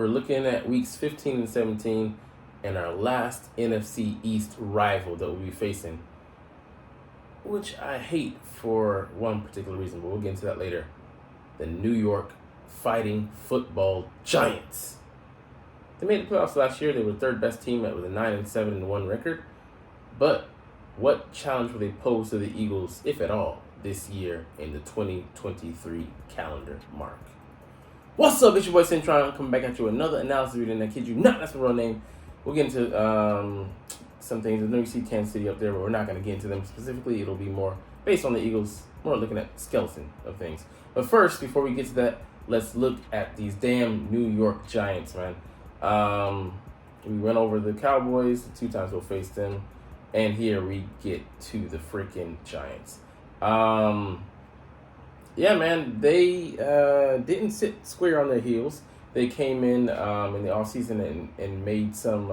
We're looking at weeks 15 and 17 and our last NFC East rival that we'll be facing, which I hate for one particular reason, but we'll get into that later. The New York Fighting Football Giants. They made the playoffs last year. They were the third best team with a 9-7-1 record. But what challenge will they pose to the Eagles, if at all, this year in the 2023 calendar mark? What's up, it's your boy Centron. Coming back at you with another analysis video, and I kid you not, that's my real name. We'll get into some things. I know you see Kansas City up there, but we're not going to get into them specifically. It'll be more based on the Eagles, more looking at the skeleton of things. But first, before we get to that, let's look at these damn New York Giants, man. We went over the Cowboys, the 2 times we'll face them, and here we get to the freaking Giants. Yeah, man, they didn't sit square on their heels. They came in the offseason and made some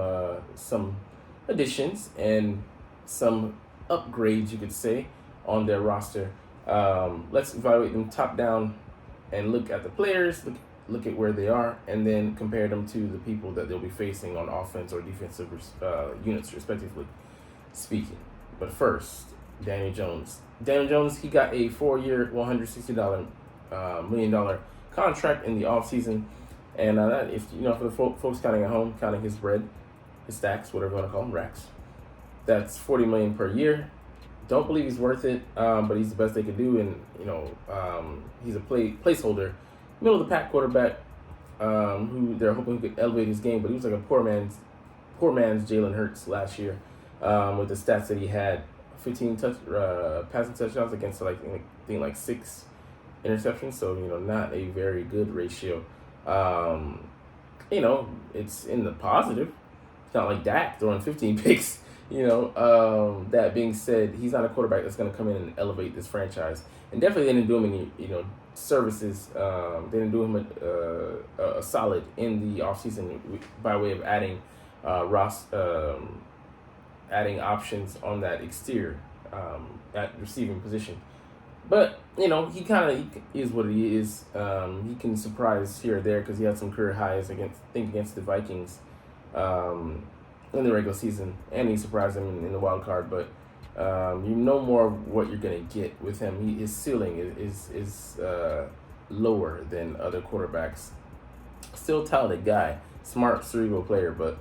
additions and some upgrades, you could say, on their roster. Let's evaluate them top down and look at the players, look at where they are, and then compare them to the people that they'll be facing on offense or defensive units, respectively speaking. But first, Daniel Jones. Daniel Jones, he got a 4-year, $160 million contract in the offseason. And if you know, for the folks counting at home, counting his bread, his stacks, whatever you want to call them, racks, that's $40 million per year. Don't believe he's worth it, but he's the best they could do. And he's a placeholder, middle of the pack quarterback, who they're hoping could elevate his game. But he was like a poor man's Jalen Hurts last year, with the stats that he had. 15 passing touchdowns against like 6 interceptions, so not a very good ratio. It's in the positive. It's not like Dak throwing 15 picks. That being said, he's not a quarterback that's going to come in and elevate this franchise, and definitely they didn't do him any services. They didn't do him a solid in the offseason by way of adding adding options on that exterior at receiving position. But, he kind of is what he is. He can surprise here or there because he had some career highs against the Vikings in the regular season, and he surprised them in the wild card. But you know more of what you're going to get with him. His ceiling is lower than other quarterbacks. Still talented guy, smart, cerebral player, but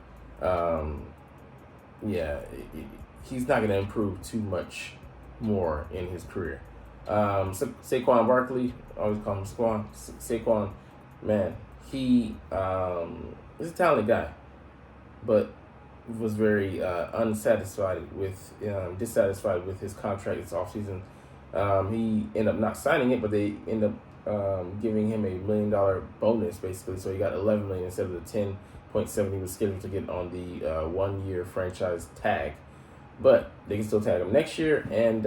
he's not going to improve too much more in his career. Saquon Barkley, I always call him Saquon, man, he is a talented guy, but was very dissatisfied with his contract this offseason. He ended up not signing it, but they ended up giving him $1 million bonus, basically, so he got $11 million instead of the 10.7 he was scheduled to get on the 1-year franchise tag. But they can still tag him next year, and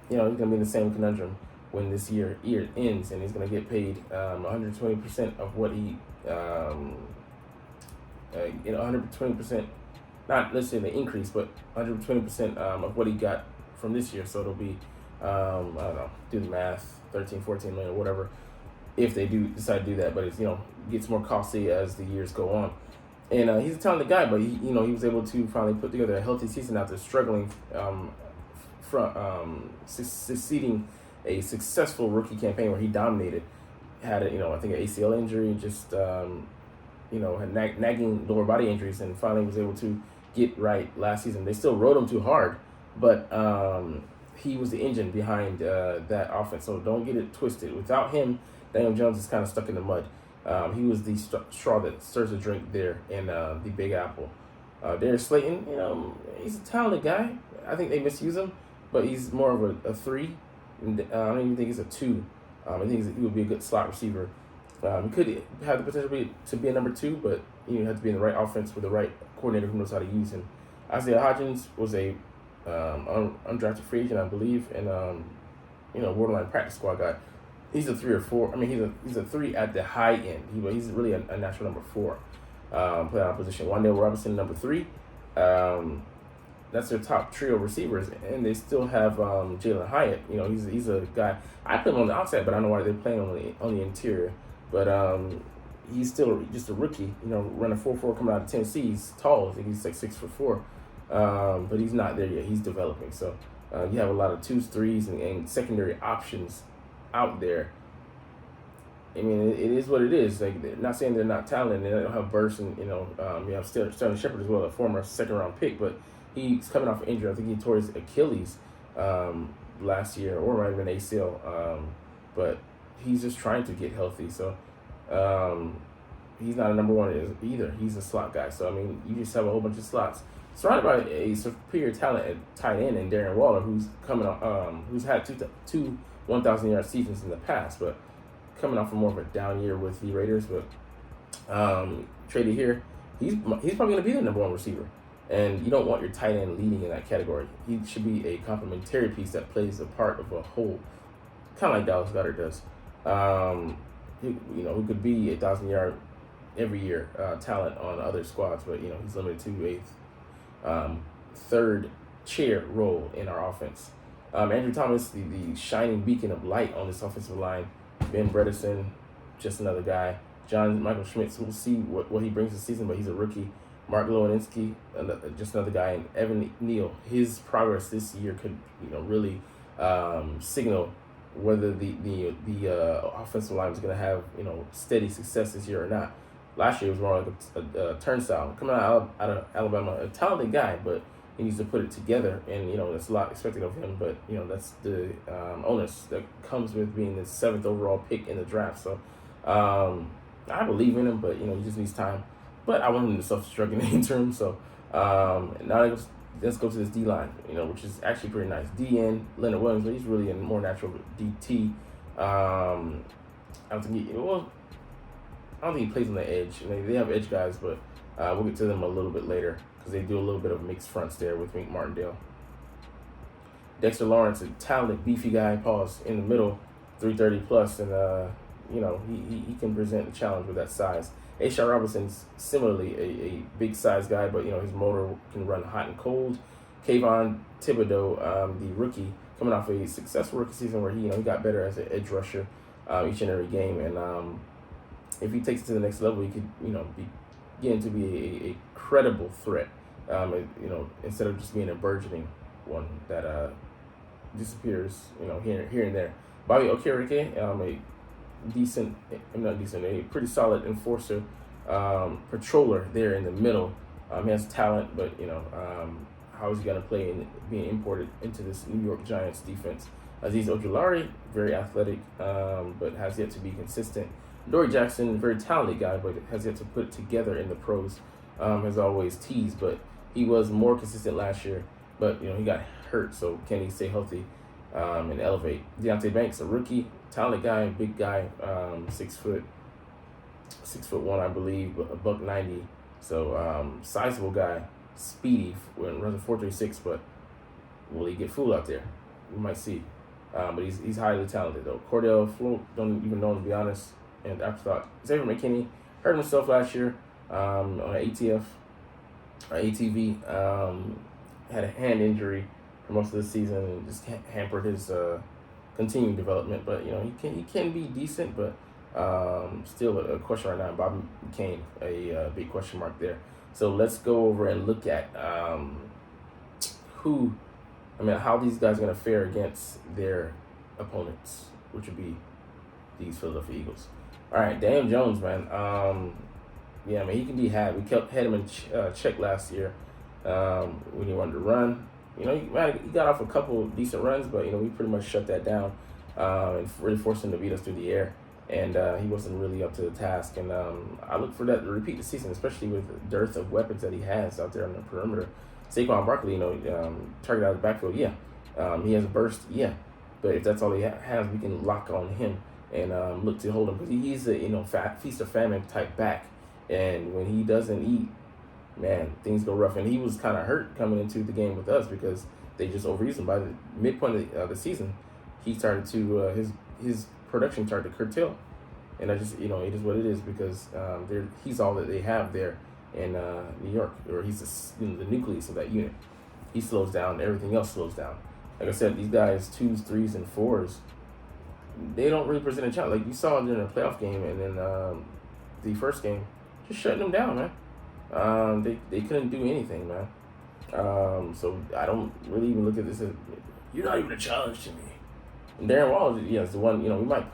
he's going to be in the same conundrum when this year ends, and he's going to get paid 120% of what he 120%, not necessarily the increase, but 120% of what he got from this year. So it'll be I don't know, do the math, 13-14 million or whatever, if they do decide to do that. But it's gets more costly as the years go on. And he's a talented guy, but he was able to finally put together a healthy season after struggling succeeding a successful rookie campaign where he dominated. Had I think an ACL injury, just had nagging lower body injuries, and finally was able to get right last season. They still rode him too hard, but he was the engine behind that offense. So don't get it twisted. Without him, Daniel Jones is kind of stuck in the mud. He was the straw that stirs the drink there in the Big Apple. Darius Slayton, he's a talented guy. I think they misuse him, but he's more of a 3. I don't even think he's a 2. I think he would be a good slot receiver. He could have the potential to be a number 2, but you have to be in the right offense with the right coordinator who knows how to use him. Isaiah Hodgins was a undrafted free agent, I believe, and borderline practice squad guy. He's a 3 or 4. I mean, he's a 3 at the high end. He's really a natural number 4. Playing on position. Wan'Dale Robinson, number 3. That's their top trio receivers, and they still have Jalen Hyatt. He's a guy. I put him on the outside, but I don't know why they're playing on the interior. But he's still just a rookie. Running 4.4 coming out of Tennessee. He's tall. I think he's like 6'4", but he's not there yet. He's developing. So you have a lot of twos, threes, and secondary options out there. I mean, it is what it is. Like, they're not saying they're not talented. They don't have bursts, and you have Sterling Shepard as well, a former second-round pick, but he's coming off an injury. I think he tore his Achilles last year, or might have been ACL. But he's just trying to get healthy. So he's not a number one either. He's a slot guy. So I mean, you just have a whole bunch of slots surrounded by a superior talent at tight end and Darren Waller, who's coming who's had two 1,000-yard seasons in the past, but coming off of more of a down year with the Raiders. But traded here, he's probably going to be the number one receiver. And you don't want your tight end leading in that category. He should be a complementary piece that plays a part of a whole, kind of like Dallas Goedert does. Who could be 1,000-yard every year talent on other squads, but he's limited to a third chair role in our offense. Andrew Thomas, the shining beacon of light on this offensive line. Ben Bredesen, just another guy. John Michael Schmitz, we'll see what he brings this season, but he's a rookie. Mark Lewinsky, just another guy. And Evan Neal, his progress this year could really signal whether the offensive line is going to have steady success this year or not. Last year it was more like a turnstile. Coming out of Alabama, a talented guy, but he needs to put it together, and that's a lot expected of him. But that's the onus that comes with being the 7th overall pick in the draft. So I believe in him, but he just needs time. But I want him to self-destruct in the interim. So now let's go to this D line, which is actually pretty nice. DN Leonard Williams, but he's really a more natural DT. I don't think he plays on the edge. They have edge guys, but we'll get to them a little bit later because they do a little bit of mixed fronts there with Wink Martindale. Dexter Lawrence, a talented, beefy guy, in the middle, 330 plus, and he can present a challenge with that size. A-Shawn Robinson's similarly a big size guy, but his motor can run hot and cold. Kayvon Thibodeau, the rookie, coming off a successful rookie season where he got better as an edge rusher each and every game, and if he takes it to the next level, he could begin to be a credible threat. Instead of just being a burgeoning one that disappears, here and there. Bobby Okereke, a pretty solid enforcer, patroller there in the middle. He has talent, but how is he going to play in being imported into this New York Giants defense? Azeez Ojulari, very athletic, but has yet to be consistent. Dory Jackson, very talented guy, but has yet to put it together in the pros. Has always teased, but he was more consistent last year. But he got hurt, so can he stay healthy and elevate? Deontay Banks, a rookie, talented guy, big guy, 6'1", I believe, but $190. So sizable guy, speedy, runs a 4.36. But will he get fooled out there? We might see. But he's highly talented though. Cordell Float, don't even know him, to be honest. And afterthought, Xavier McKinney hurt himself last year on an ATV. Had a hand injury for most of the season and just hampered his continuing development. But he can be decent, but still a question right now. Bobby McCain, a big question mark there. So let's go over and look at how these guys are going to fare against their opponents, which would be these Philadelphia Eagles. All right, Daniel Jones, man. He can be had. We had him in check last year when he wanted to run. He got off a couple of decent runs, but we pretty much shut that down and really forced him to beat us through the air. And he wasn't really up to the task. And I look for that to repeat the season, especially with the dearth of weapons that he has out there on the perimeter. Saquon Barkley, target out of the backfield, yeah. He has a burst, yeah. But if that's all he has, we can lock on him and look to hold him, because he's a feast or famine type back, and when he doesn't eat, man, things go rough. And he was kind of hurt coming into the game with us because they just overused him. By the midpoint of the season, he started to his production started to curtail, and I just it is what it is, because he's all that they have there in New York, or he's the nucleus of that unit. He slows down, everything else slows down. Like I said, these guys 2s, 3s, and 4s, they don't really present a challenge. Like you saw during the playoff game, and then the first game, just shutting them down, man. They couldn't do anything, man. So I don't really even look at this as you're not even a challenge to me. And Darren Waller, yes, the one, we might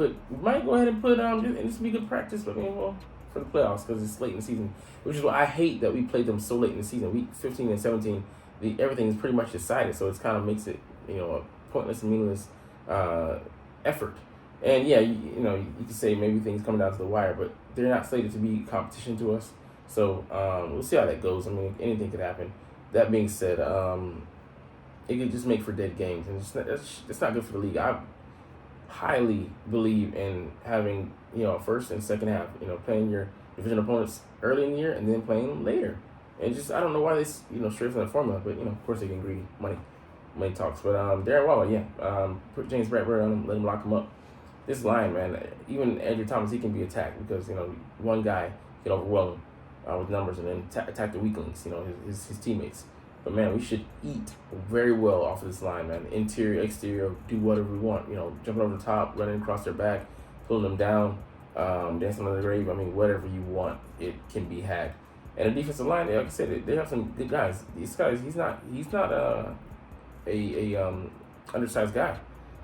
go ahead and put and this will be good practice, but well, for the playoffs because it's late in the season, which is why I hate that we played them so late in the season. Week 15 and 17, everything is pretty much decided, so it kind of makes it a pointless and meaningless effort. And yeah, you can say maybe things coming down to the wire, but they're not slated to be competition to us. So we'll see how that goes. I mean, anything could happen. That being said, it could just make for dead games, and it's not good for the league. I highly believe in having first and second half, playing your division opponents early in the year and then playing them later. And just I don't know why they stray from that formula, but of course they get greedy. Money talks. But Darren Waller, put James Bradbury on him, let him lock him up. This line, man, even Andrew Thomas, he can be attacked because one guy can overwhelm him with numbers and then attack the weaklings, his teammates. But man, we should eat very well off of this line, man. Interior, exterior, do whatever we want. Jumping over the top, running across their back, pulling them down, dancing on the grave. I mean, whatever you want, it can be had. And the defensive line, like I said, they have some good guys. These guys, he's not a undersized guy.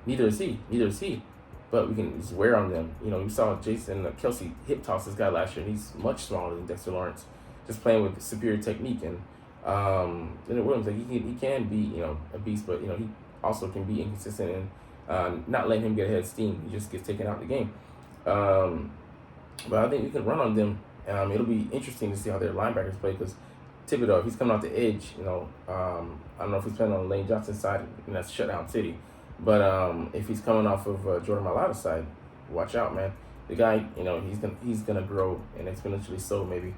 Neither is he. But we can just wear on them. You saw Jason Kelsey hip toss this guy last year, and he's much smaller than Dexter Lawrence, just playing with superior technique. And Leonard Williams, like he can be a beast, but he also can be inconsistent and not letting him get ahead of steam. He just gets taken out of the game. But I think we can run on them. It'll be interesting to see how their linebackers play because Thibodeau, if he's coming off the edge, I don't know if he's playing on Lane Johnson's side, and that's shutdown city. But if he's coming off of Jordan Mailata's side, watch out, man. The guy, he's gonna grow and exponentially so maybe.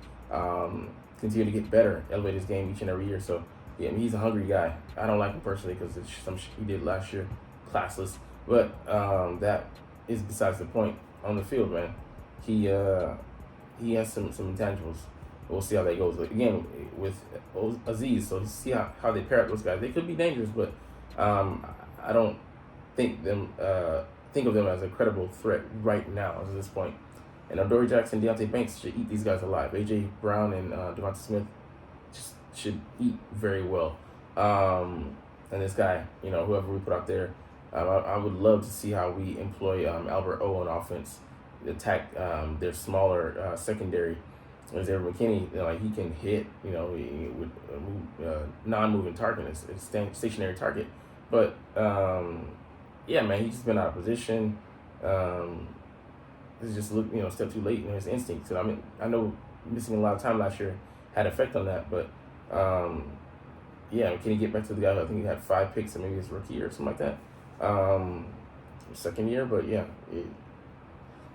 Continue to get better, elevate his game each and every year. So yeah, I mean, he's a hungry guy. I don't like him personally because it's some shit he did last year, classless. But that is besides the point. On the field, man, he has some intangibles. We'll see how that goes. But again, with Aziz, so see how they pair up those guys. They could be dangerous, but I don't think of them as a credible threat right now at this point. And Adoree Jackson, Deontay Banks should eat these guys alive. A.J. Brown and Devonta Smith just should eat very well. And this guy, whoever we put out there, I would love to see how we employ Albert O on offense, attack their smaller secondary. Xavier McKinney, he can hit, with non-moving target, a stationary target. But, yeah, man, he's just been out of position. He's just looked, step too late in his instincts. So, I mean, I know missing a lot of time last year had an effect on that, but, yeah, can he get back to the guy who I think he had 5 picks and maybe his rookie year or something like that? Second year, but yeah, it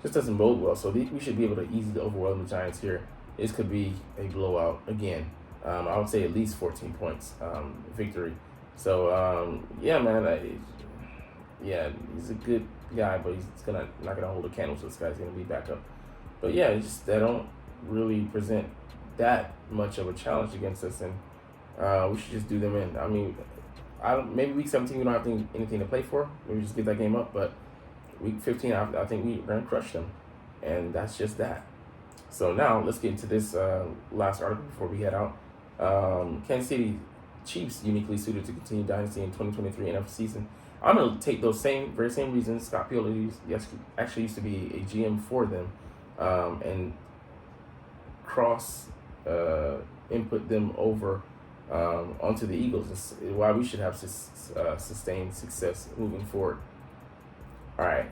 just doesn't bode well. So we should be able to easily overwhelm the Giants here. This could be a blowout again. I would say at least 14 points victory. So, yeah, man, yeah, he's a good guy, but he's not gonna hold a candle to this guy. He's gonna be back up. But yeah, they don't really present that much of a challenge against us, and we should just do them in. I mean, maybe week 17 we don't have anything to play for. Maybe just get that game up. But week 15, I think we're gonna crush them, and that's just that. So now let's get into this last article before we head out. Kansas City Chiefs uniquely suited to continue dynasty in 2023 NFL season. I'm gonna take those very same reasons. Scott Pioli actually used to be a GM for them, and cross input them over onto the Eagles. It's why we should have sustained success moving forward. All right.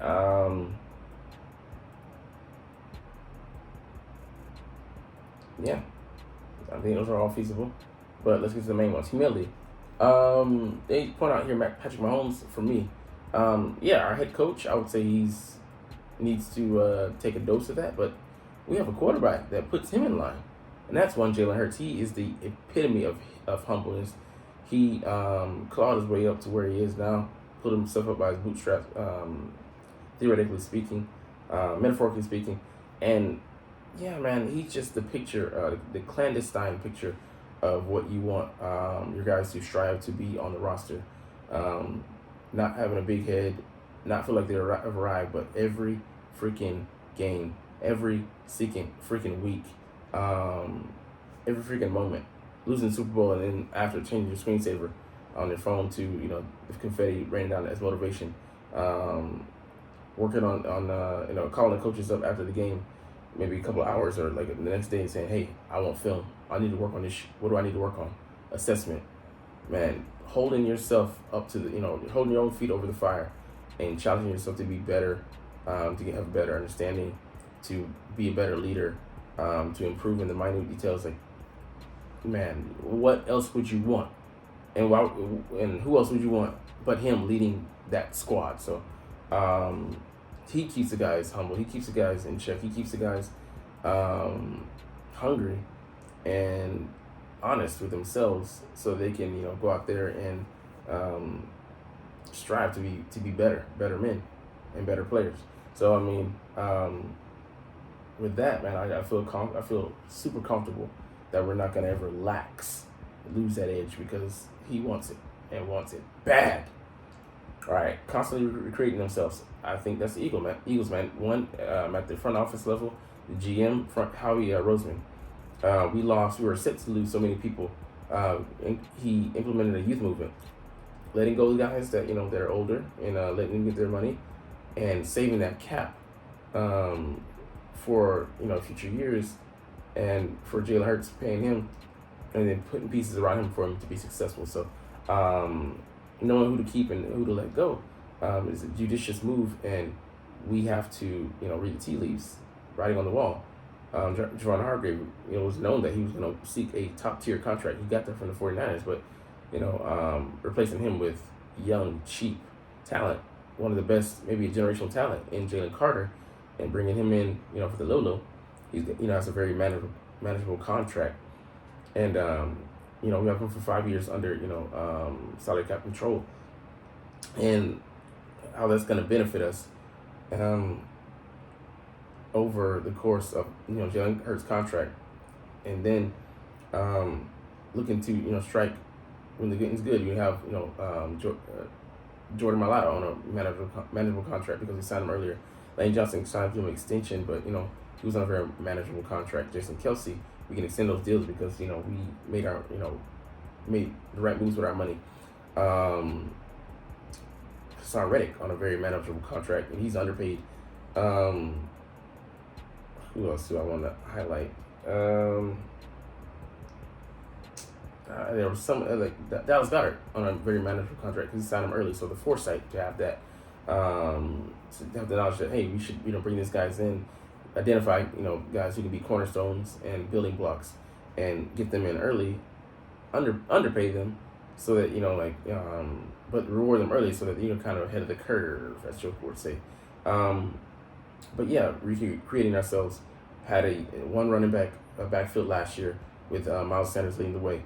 Yeah, I think those are all feasible. But let's get to the main ones. Humility. They point out here Patrick Mahomes for me. Yeah, our head coach, I would say needs to take a dose of that. But we have a quarterback that puts him in line. And that's one Jalen Hurts. He is the epitome of humbleness. He clawed his way up to where he is now, pulled himself up by his bootstraps, theoretically speaking, metaphorically speaking. And, yeah, man, he's just the picture, the clandestine picture of what you want your guys to strive to be on the roster. Not having a big head, not feel like they've arrived, but every freaking game every freaking week, every freaking moment. Losing the Super Bowl and then after changing your screensaver on their phone to the confetti raining down as motivation. Working on calling the coaches up after the game, maybe a couple of hours or like the next day and saying, hey, I want film. I need to work on this. What do I need to work on? Assessment. Man, holding yourself up to holding your own feet over the fire and challenging yourself to be better, to have a better understanding, to be a better leader, to improve in the minute details. Like, man, what else would you want? And who else would you want but him leading that squad? So he keeps the guys humble. He keeps the guys in check. He keeps the guys hungry and honest with themselves, so they can go out there and strive to be better men and better players. So I mean, with that, man, I feel super comfortable that we're not gonna ever lose that edge, because he wants it and wants it bad. All right, constantly recreating themselves. I think that's the Eagles, man. One, at the front office level, the GM, Howie Roseman. We lost. We were set to lose so many people. And he implemented a youth movement, letting go of guys that they're older and letting them get their money, and saving that cap for future years, and for Jalen Hurts, paying him, and then putting pieces around him for him to be successful. So knowing who to keep and who to let go is a judicious move, and we have to read the tea leaves, writing on the wall. Javon Hargrave, was known that he was going to seek a top-tier contract. He got that from the 49ers, but, replacing him with young, cheap talent, one of the best, maybe a generational talent in Jalen Carter, and bringing him in, for the low, he's, has a very manageable contract. And, we have him for 5 years under, salary cap control, and how that's going to benefit us. Over the course of Jalen Hurts' contract, and then looking to strike when the getting's good. You have Jordan Mailata on a manageable contract because we signed him earlier. Lane Johnson signed him an extension, but he was on a very manageable contract. Jason Kelsey, we can extend those deals because we made made the right moves with our money. Hassan Reddick on a very manageable contract, and he's underpaid. Who else do I want to highlight? There was some like Dallas Goedert on a very manageable contract because he signed him early. So the foresight to have that, to have the knowledge that, hey, we should bring these guys in, identify guys who can be cornerstones and building blocks, and get them in early, underpay them, so that but reward them early so that kind of ahead of the curve, as Joe would say. But yeah, creating ourselves. Had a one running back backfield last year with Miles Sanders leading the way.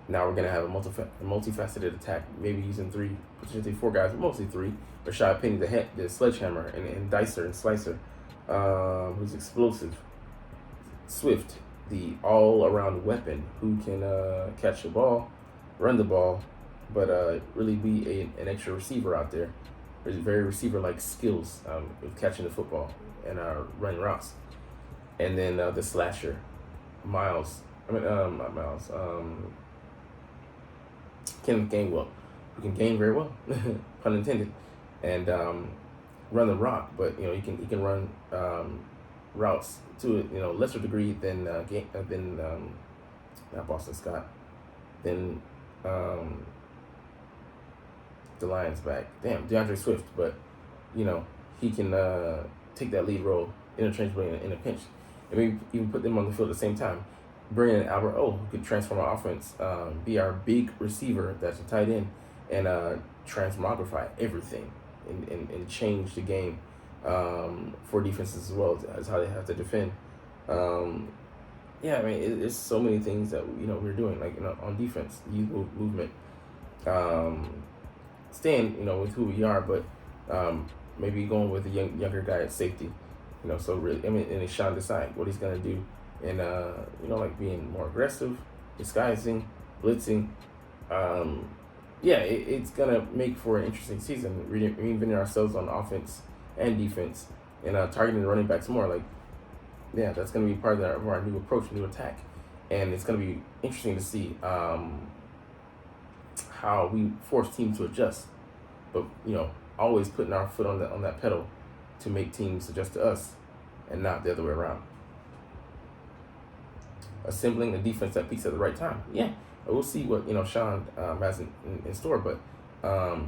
Now we're gonna have a multifaceted attack, maybe using three, potentially four guys, but mostly three. Rashad Penny, the sledgehammer, and Dicer and Slicer, who's explosive. Swift, the all-around weapon who can catch the ball, run the ball, but really be an extra receiver out there. There's very receiver-like skills with catching the football and running routes. And then the slasher, not Miles, Kenneth Gainwell, who can game very well, pun intended, and run the rock. But he can run routes to a lesser degree than not Boston Scott, than the Lions back. DeAndre Swift, but he can take that lead role interchangeably in a pinch. And we even put them on the field at the same time. Bring in Albert O, who could transform our offense, be our big receiver that's a tight end, and transmogrify everything and change the game for defenses as well as how they have to defend. It's so many things that we're doing, like on defense, youth movement, staying with who we are, but maybe going with a younger guy at safety. So really, and it's Sean decide what he's gonna do, and like being more aggressive, disguising, blitzing. It's gonna make for an interesting season. Reinventing ourselves on offense and defense, and targeting the running backs more. Like yeah, that's going to be part of our new approach, new attack, and it's going to be interesting to see how we force teams to adjust, but always putting our foot on that pedal to make teams adjust to us, and not the other way around. Assembling the defense that peaks at the right time. Yeah, we'll see what Sean has in store, but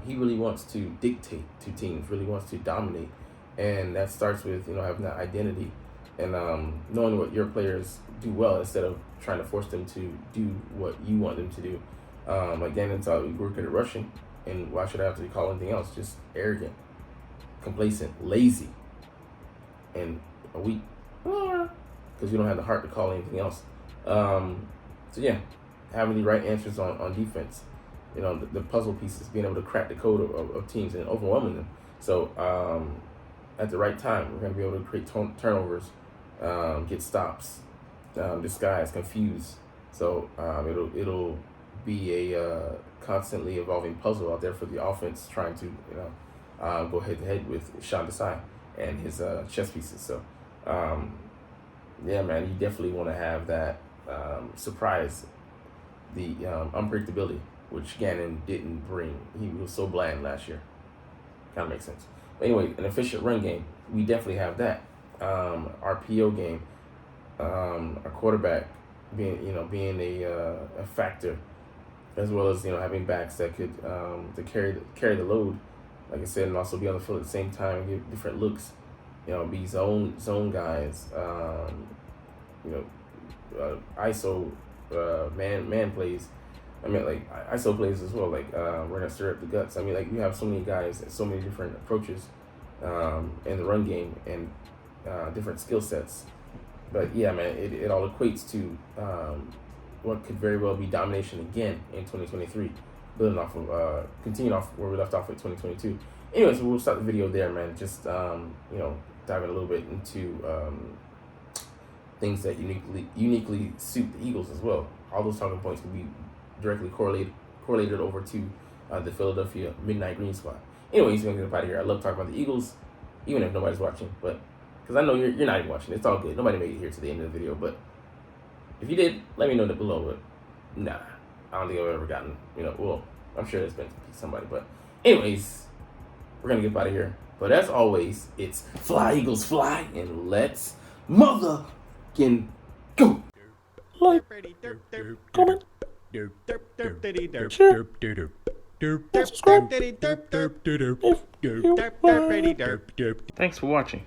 he really wants to dictate to teams, really wants to dominate, and that starts with having that identity and knowing what your players do well instead of trying to force them to do what you want them to do. Like Daniel thought, we were good at rushing, and why should I have to call anything else? Just arrogant, complacent, lazy, and weak, because we don't have the heart to call anything else. So yeah, having the right answers on defense, the puzzle pieces, being able to crack the code of teams and overwhelming them. So at the right time, we're going to be able to create turnovers, get stops, disguise, confuse. So it'll be a constantly evolving puzzle out there for the offense, trying to go head to head with Sean Desai and his chess pieces. So yeah, man, you definitely want to have that surprise, the unpredictability, which Gannon didn't bring. He was so bland last year. Kind of makes sense. But anyway, an efficient run game, we definitely have that. Our PO game, our quarterback being a factor, as well as having backs that could to carry the load, like I said, and also be on the field at the same time and give different looks. Be zone guys. ISO man plays. I mean, like ISO plays as well. Like we're gonna stir up the guts. I mean, like you have so many guys and so many different approaches in the run game and different skill sets. But yeah, man, it all equates to what could very well be domination again in 2023, building off of continuing off where we left off with 2022. Anyway, so we'll start the video there, man. Just diving a little bit into things that uniquely suit the Eagles as well. All those talking points can be directly correlated over to the Philadelphia Midnight Green Squad. Anyways, we're gonna get up out of here. I love talking about the Eagles, even if nobody's watching, but because I know you're not even watching. It's all good. Nobody made it here to the end of the video, but if you did, let me know that below. But nah, I don't think I've ever gotten, well, I'm sure there's been somebody, but anyways, we're gonna get up out of here. But as always, it's fly, Eagles, fly, and let's motherfucking go. Like, comment, share, subscribe Thanks for watching.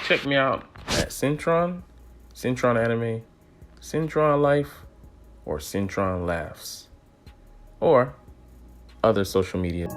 Check me out at Centron Anime, Centron Life, or Centron Laughs, or other social media.